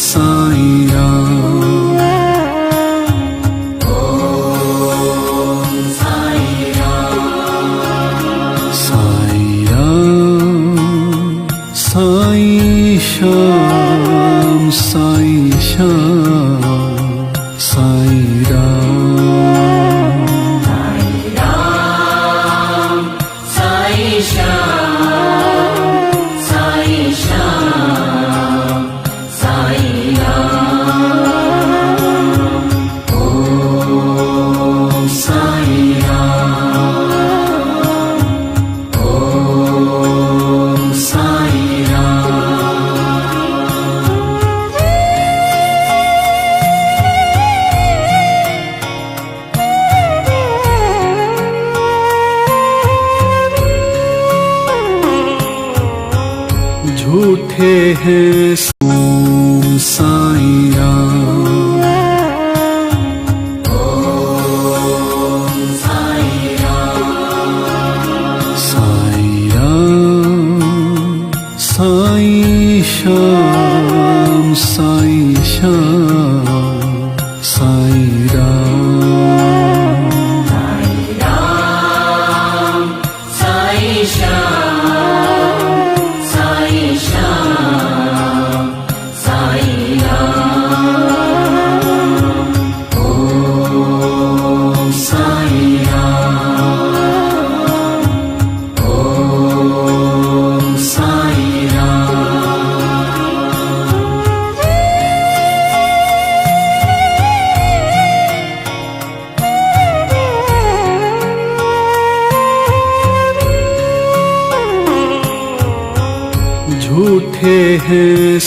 साईं राम। साईं राम साईं श्याम साईं श्याम साईं राम। साईं श्याम साईं श्याम साईं राम। ओम साईं राम। ओम साईं राम। झूठे हैं ओम साईं राम। ओम साईं राम। साईं राम साईं श्याम साईं श्याम साईं राम। साईं श्याम साईं श्याम साईं राम। ओम साईं राम। ओम साईं झूठे हैं